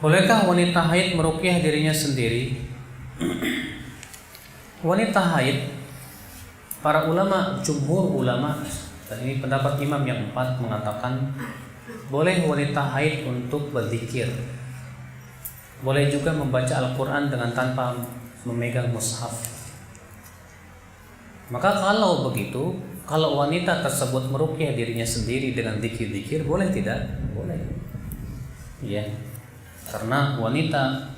Bolehkah wanita haid meruqyah dirinya sendiri? Wanita haid, para ulama, jumhur ulama, dan ini pendapat imam yang 4 mengatakan boleh wanita haid untuk berzikir. Boleh juga membaca Al-Quran dengan tanpa memegang mushaf. Maka kalau begitu, kalau wanita tersebut meruqyah dirinya sendiri dengan zikir-zikir, boleh tidak? Boleh. Ya. Karena wanita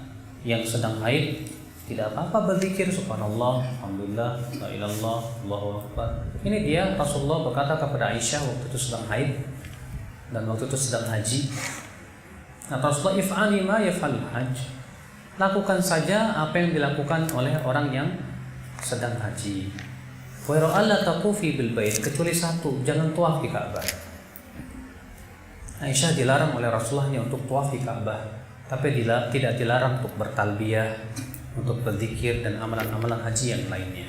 yang sedang haid tidak apa-apa berzikir subhanallah, alhamdulillah, la ilallah, Allahu akbar. Ini dia Rasulullah berkata kepada Aisyah waktu itu sedang haid dan waktu itu sedang haji. Nah, Rasulullah if'ali ma yaf'alul hajj. Lakukan saja apa yang dilakukan oleh orang yang sedang haji. Wa alla taqufi bil bait, kecuali satu, jangan tawaf di Ka'bah. Aisyah dilarang oleh Rasulullah untuk tawaf di Ka'bah. Tapi tidak dilarang untuk bertalbiyah, untuk berzikir dan amalan-amalan haji yang lainnya.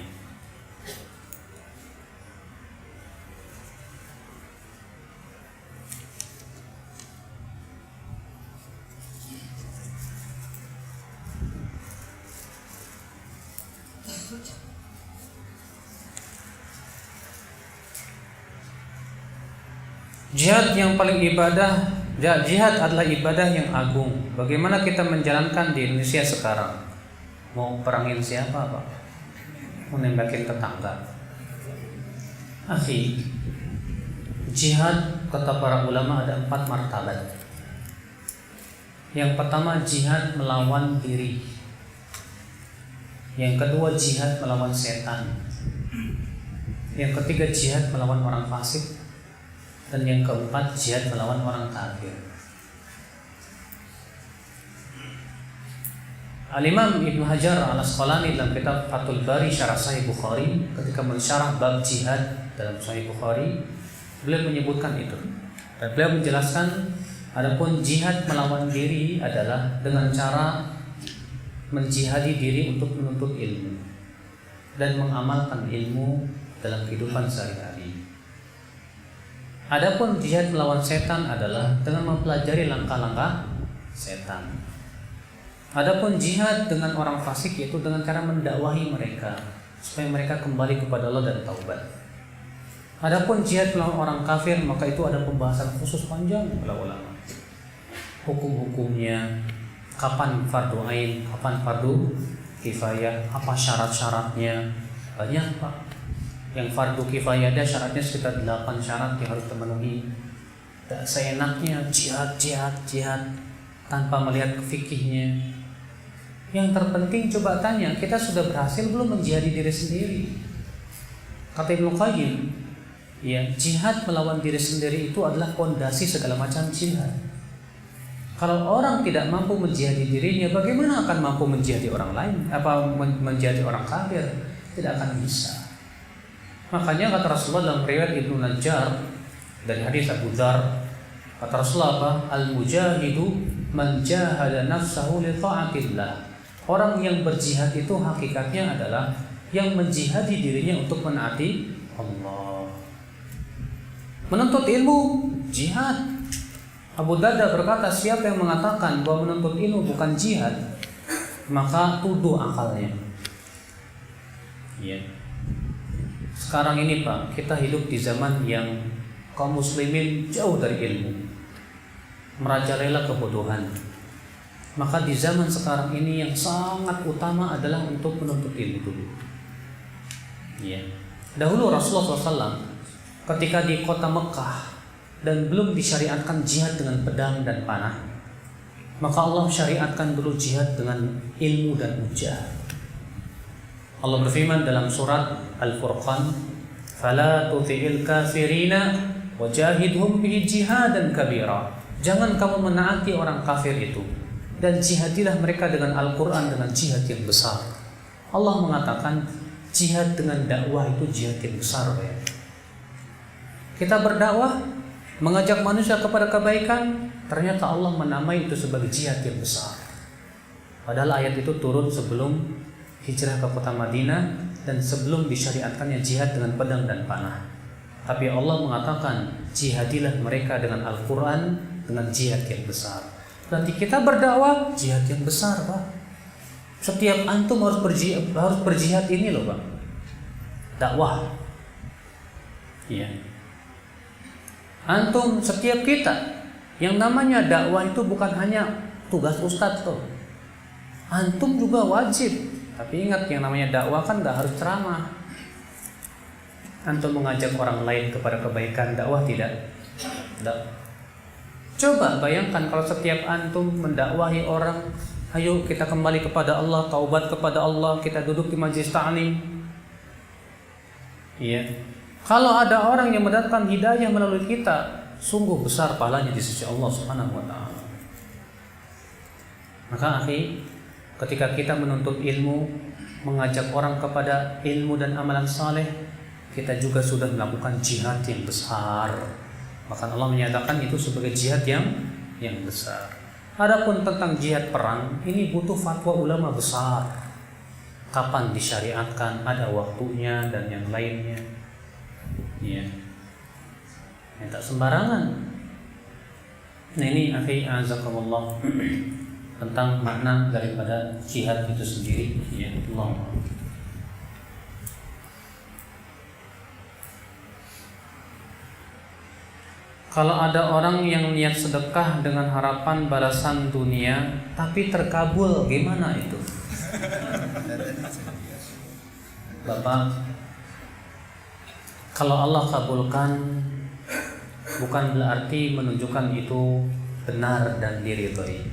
Jihad yang paling ibadah, jihad adalah ibadah yang agung. Bagaimana kita menjalankan di Indonesia sekarang? Mau perangin siapa, Pak? Mau nembakin tetangga? Akhi, jihad kata para ulama ada 4 martabat. Yang pertama jihad melawan diri. Yang kedua jihad melawan setan. Yang ketiga jihad melawan orang fasik. Dan yang keempat jihad melawan orang kafir. Al-Imam Ibnu Hajar Al-Asqalani dalam kitab Fathul Bari Syarah Sahih Bukhari ketika mensyarah bab jihad dalam Sahih Bukhari, beliau menyebutkan itu. Dan beliau menjelaskan adapun jihad melawan diri adalah dengan cara menjihadi diri untuk menuntut ilmu dan mengamalkan ilmu dalam kehidupan sehari-hari. Adapun jihad melawan setan adalah dengan mempelajari langkah-langkah setan. Adapun jihad dengan orang fasik yaitu dengan cara mendakwahi mereka supaya mereka kembali kepada Allah dan taubat. Adapun jihad melawan orang kafir, maka itu ada pembahasan khusus panjang oleh ulama. Hukum-hukumnya, kapan fardu ain, kapan fardu kifayah, apa syarat-syaratnya, banyak Pak. Yang fardu kifayah ada syaratnya sekitar 8 syarat yang harus terpenuhi. Tak seenaknya jihad tanpa melihat fikihnya. Yang terpenting coba tanya, kita sudah berhasil belum menjihadi diri sendiri? Kata Ibnu Qayyim, ya, jihad melawan diri sendiri itu adalah fondasi segala macam jihad. Kalau orang tidak mampu menjihadi dirinya, bagaimana akan mampu menjihadi orang lain? Apa menjihadi orang kafir? Tidak akan bisa. Makanya kata Rasulullah dalam riwayat Ibnu Najjar dari hadis Abu Dzar, kata Rasulullah apa? Al-mujahidu man jahada nafsahu li ta'atillah. Orang yang berjihad itu hakikatnya adalah yang menjihadi dirinya untuk menaati Allah. Menuntut ilmu jihad. Abu Darda berkata, siapa yang mengatakan bahwa menuntut ilmu bukan jihad, maka tuduh akalnya. Ya. Sekarang ini Pak, kita hidup di zaman yang kaum muslimin jauh dari ilmu, merajalela kebodohan. Maka di zaman sekarang ini yang sangat utama adalah untuk menuntut ilmu dulu. Ya. Dahulu Rasulullah SAW ketika di kota Mekah dan belum disyariatkan jihad dengan pedang dan panah, maka Allah syariatkan dulu jihad dengan ilmu dan hujah. Allah berfirman dalam surat Al-Furqan, "Fala tuti'il kafirina wajahidhum bihi jihadan kabira." Jangan kamu menaati orang kafir itu dan jihadilah mereka dengan Al-Quran dengan jihad yang besar. Allah mengatakan jihad dengan dakwah itu jihad yang besar ya. Kita berdakwah, mengajak manusia kepada kebaikan, ternyata Allah menamai itu sebagai jihad yang besar. Padahal ayat itu turun sebelum hijrah ke kota Madinah dan sebelum disyariatkannya jihad dengan pedang dan panah. Tapi Allah mengatakan jihadilah mereka dengan Al-Quran dengan jihad yang besar. Berarti kita berdakwah jihad yang besar, Pak. Setiap antum harus berjihad ini loh, Pak. Dakwah. Iya. Antum, setiap kita, yang namanya dakwah itu bukan hanya tugas ustadz tuh. Antum juga wajib. Tapi ingat, yang namanya dakwah kan gak harus ceramah. Antum mengajak orang lain kepada kebaikan, dakwah tidak? Tidak. Coba bayangkan kalau setiap antum mendakwahi orang, ayo kita kembali kepada Allah, taubat kepada Allah, kita duduk di majelis ta'lim. Iya. Kalau ada orang yang mendatangkan hidayah melalui kita, sungguh besar pahalanya di sisi Allah Subhanahu wa taala. Maka akhi, ketika kita menuntut ilmu, mengajak orang kepada ilmu dan amalan saleh, kita juga sudah melakukan jihad yang besar. Bahkan Allah menyatakan itu sebagai jihad yang besar. Adapun tentang jihad perang, ini butuh fatwa ulama besar. Kapan disyariatkan, ada waktunya dan yang lainnya. Ya. Tak sembarangan. Nah ini akhi azakumullah tentang makna daripada jihad itu sendiri. Ya Allah. Kalau ada orang yang niat sedekah dengan harapan balasan dunia tapi terkabul, gimana itu? Bapak, kalau Allah kabulkan bukan berarti menunjukkan itu benar dan diridhoi.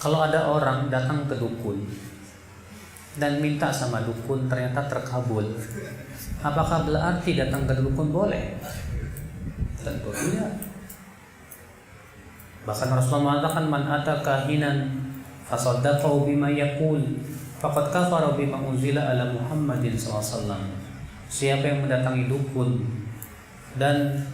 Kalau ada orang datang ke dukun dan minta sama dukun ternyata terkabul, apakah berarti datang ke dukun boleh? Tentu tidak. Bahkan Rasulullah mengatakan, man ata kahinan fasaddaqahu bima yaqul faqad kafara bima unzila ala Muhammadin SAW. Siapa yang mendatangi dukun dan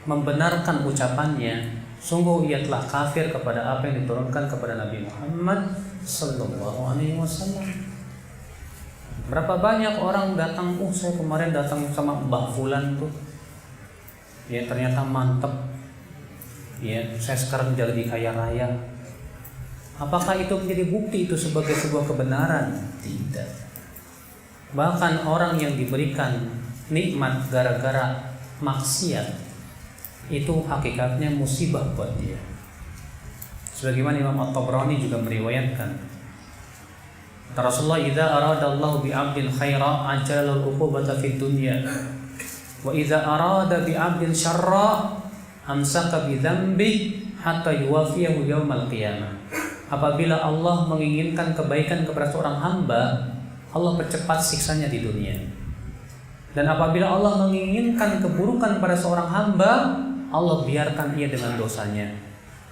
membenarkan ucapannya, sungguh ia telah kafir kepada apa yang diturunkan kepada Nabi Muhammad SAW. Berapa banyak orang datang, saya kemarin datang sama Mbah Fulan tuh, ya ternyata mantep, ya saya sekarang jadi kaya raya. Apakah itu menjadi bukti itu sebagai sebuah kebenaran? Tidak. Bahkan orang yang diberikan nikmat gara-gara maksiat, itu hakikatnya musibah buat dia. Sebagaimana Imam At-Tabrani juga meriwayatkan, Rasulullah idza aradallahu bi'abdin khaira ajalal uqubata fid dunya wa idza arada bi'abdin syarra amsaka bi dzambi hatta yuwafiyahu yaumal qiyamah. Apabila Allah menginginkan kebaikan kepada seorang hamba, Allah percepat siksanya di dunia. Dan apabila Allah menginginkan keburukan pada seorang hamba, Allah biarkan ia dengan dosanya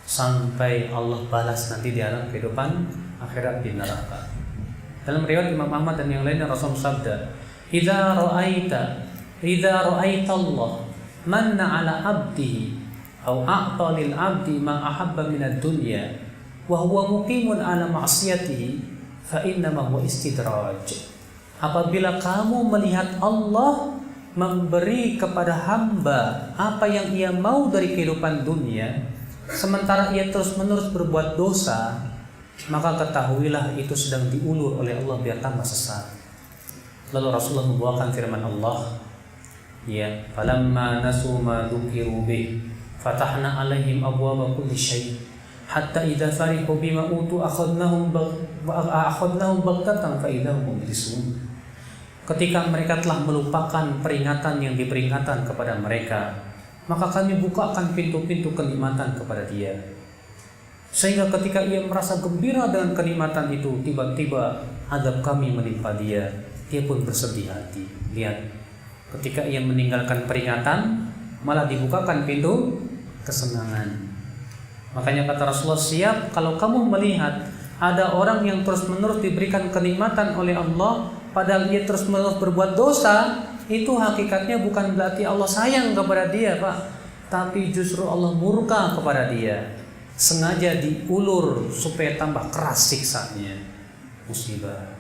sampai Allah balas nanti di alam kehidupan akhirat di neraka. Dalam riwayat Imam Ahmad dan yang lainnya, Rasulullah sabda, "Idza ra'aita Allah manna 'ala 'abdihi aw a'ta lil 'abdi ma ahabba min ad-dunya wa huwa muqimun 'ala ma'siyatihi fa innama huwa istidraj." Apabila kamu melihat Allah memberi kepada hamba apa yang ia mau dari kehidupan dunia, sementara ia terus-menerus berbuat dosa, maka ketahuilah itu sedang diulur oleh Allah biar tambah sesat. Lalu Rasulullah membawakan firman Allah, ya, falamma nasu ma dzukiru bih fatahna alaihim abwaaba kulli syai' hatta idza farihu bima utu akhadnahum baghtatan fa idahum mublisun. Ketika mereka telah melupakan peringatan yang diperingatkan kepada mereka, maka kami bukakan pintu-pintu kenikmatan kepada dia. Sehingga ketika ia merasa gembira dengan kenikmatan itu, tiba-tiba azab kami menimpa dia. Dia pun bersedih hati. Lihat, ketika ia meninggalkan peringatan, malah dibukakan pintu kesenangan. Makanya kata Rasulullah, siap kalau kamu melihat ada orang yang terus-menerus diberikan kenikmatan oleh Allah, padahal ia terus-menerus berbuat dosa, itu hakikatnya bukan berarti Allah sayang kepada dia, Pak, tapi justru Allah murka kepada dia. Sengaja diulur supaya tambah keras siksanya. Musibah.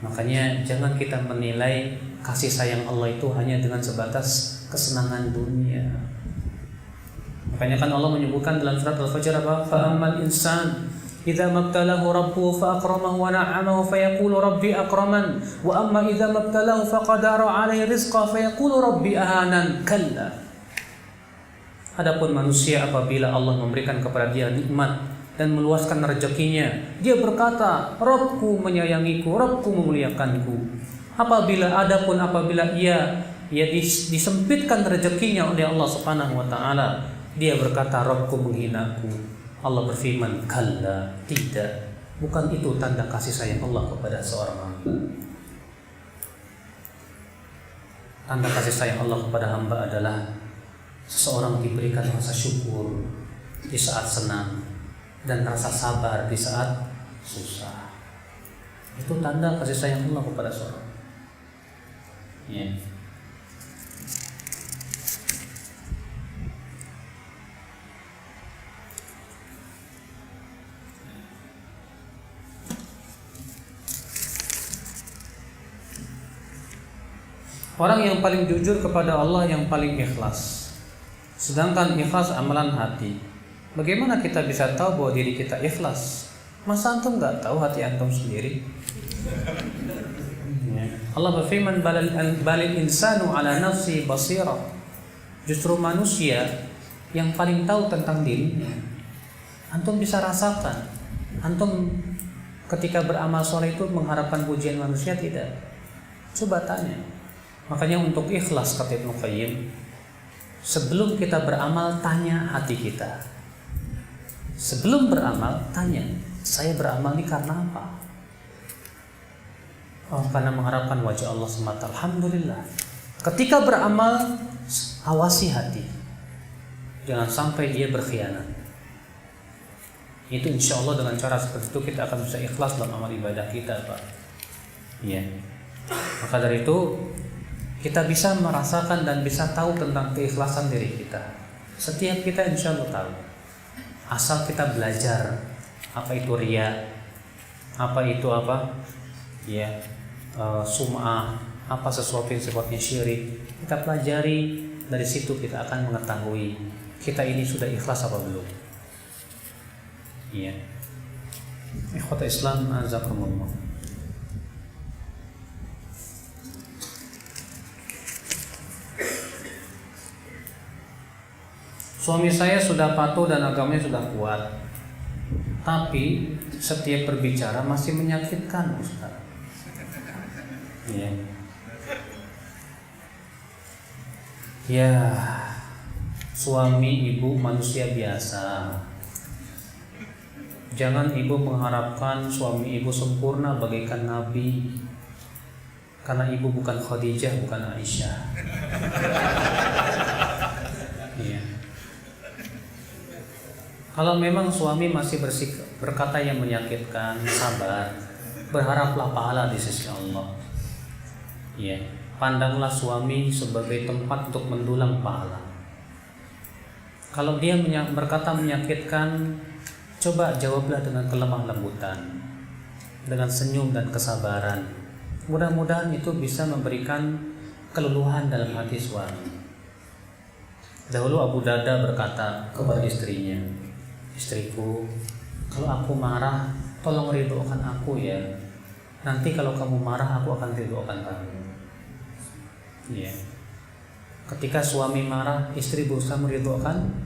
Makanya jangan kita menilai kasih sayang Allah itu hanya dengan sebatas kesenangan dunia. Makanya kan Allah menyebutkan dalam surat Al-Fajr apa? Fa'ammal insan idza mabtalahu rabbuhu fa'akramahu wa na'amahu fayaqulu rabbi akraman wa amma idza mabtalahu faqadara 'alaihi rizqa fayaqulu rabbi ahanan. Kalla. Adapun manusia apabila Allah memberikan kepada dia nikmat dan meluaskan rezekinya, dia berkata, Rabbku menyayangiku, Rabbku memuliakanku. Apabila ia disempitkan rezekinya oleh Allah Subhanahu wa taala, dia berkata, Rabbku menghinaku. Allah berfirman, kalla, tidak. Bukan itu tanda kasih sayang Allah kepada seorang hamba. Tanda kasih sayang Allah kepada hamba adalah seseorang diberikan rasa syukur di saat senang dan rasa sabar di saat susah. Itu tanda kasih sayang Allah kepada seorang. Ya. Orang yang paling jujur kepada Allah yang paling ikhlas. Sedangkan ikhlas amalan hati. Bagaimana kita bisa tahu bahwa diri kita ikhlas? Masa antum nggak tahu hati antum sendiri? Allah berfirman, balil insanu ala nafsi basira. Justru manusia yang paling tahu tentang dirinya. Antum bisa rasakan. Antum ketika beramal soleh itu mengharapkan pujian manusia tidak? Coba tanya. Makanya untuk ikhlas, kata Ibnu Qayyim, sebelum kita beramal tanya hati kita. Sebelum beramal tanya, saya beramal ini karena apa? Oh, karena mengharapkan wajah Allah semata. Alhamdulillah. Ketika beramal, awasi hati. Jangan sampai dia berkhianat. Itu insya Allah dengan cara seperti itu kita akan bisa ikhlas dalam amal ibadah kita, Pak. Iya. Maka dari itu kita bisa merasakan dan bisa tahu tentang keikhlasan diri kita. Setiap kita insya Allah tahu. Asal kita belajar apa itu riya, apa itu ya, sum'ah, apa sesuatu yang sifatnya syirik. Kita pelajari, dari situ kita akan mengetahui kita ini sudah ikhlas apa belum. Iya. Ikhwata Islam, azakumullah. Suami saya sudah patuh dan agamanya sudah kuat, tapi setiap berbicara masih menyakitkan, Ustaz. Ya. Ya, suami ibu manusia biasa. Jangan ibu mengharapkan suami ibu sempurna bagaikan Nabi, karena ibu bukan Khadijah, bukan Aisyah. Ya. Kalau memang suami masih berkata yang menyakitkan, sabar, berharaplah pahala di sisi Allah. Ya, pandanglah suami sebagai tempat untuk mendulang pahala. Kalau dia berkata menyakitkan, coba jawablah dengan kelemah lembutan, dengan senyum dan kesabaran. Mudah-mudahan itu bisa memberikan keluluhan dalam hati suami. Dahulu Abu Darda berkata kepada istrinya, istriku, kalau aku marah, tolong ridhokan aku ya. Nanti kalau kamu marah, aku akan ridhokan kamu. Ya. Ketika suami marah, istri berusaha meridhokan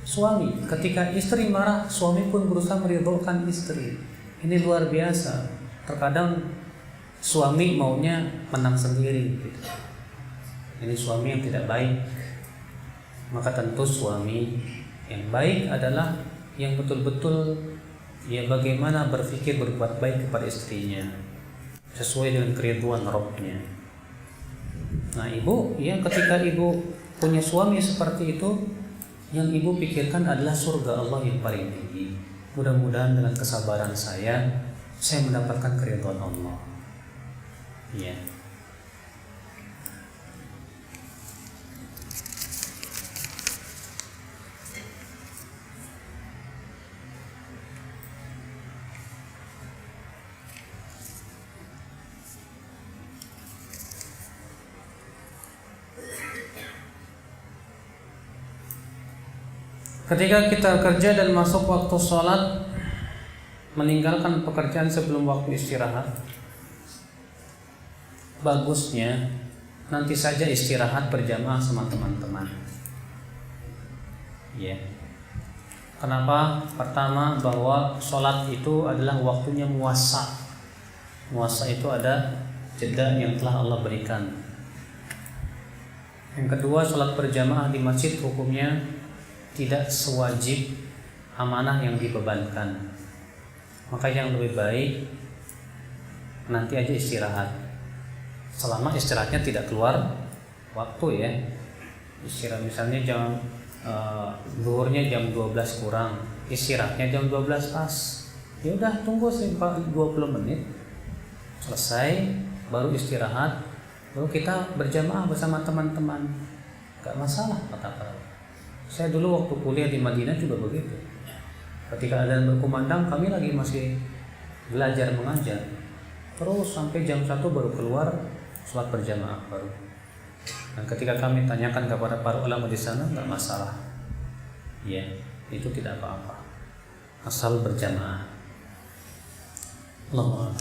suami. Ketika istri marah, suami pun berusaha meridhokan istri. Ini luar biasa. Terkadang suami maunya menang sendiri. Gitu. Ini suami yang tidak baik. Maka tentu suami yang baik adalah yang betul-betul ya bagaimana berpikir berbuat baik kepada istrinya sesuai dengan keridhaan Rabbnya. Nah ibu, ya ketika ibu punya suami seperti itu, yang ibu pikirkan adalah surga Allah yang paling tinggi. Mudah-mudahan dengan kesabaran saya mendapatkan keridhaan Allah. Ya. Ketika kita kerja dan masuk waktu sholat, meninggalkan pekerjaan sebelum waktu istirahat, bagusnya nanti saja istirahat berjamaah sama teman-teman. Ya. Kenapa? Pertama, bahwa sholat itu adalah waktunya muasa. Muasa itu ada jeda yang telah Allah berikan. Yang kedua, sholat berjamaah di masjid hukumnya tidak sewajib amanah yang dibebankan. Maka yang lebih baik nanti aja istirahat. Selama istirahatnya tidak keluar waktu ya. Istirahat misalnya zuhurnya jam 12 kurang, istirahatnya jam 12 pas. Ya udah tunggu 20 menit selesai baru istirahat, baru kita berjamaah bersama teman-teman. Gak masalah kata para. Saya dulu waktu kuliah di Madinah juga begitu. Ketika adzan berkumandang kami lagi masih belajar mengajar. Terus sampai jam 1 baru keluar sholat berjamaah baru. Dan ketika kami tanyakan kepada para ulama di sana, nggak masalah, ya itu tidak apa-apa, asal berjamaah. Allah.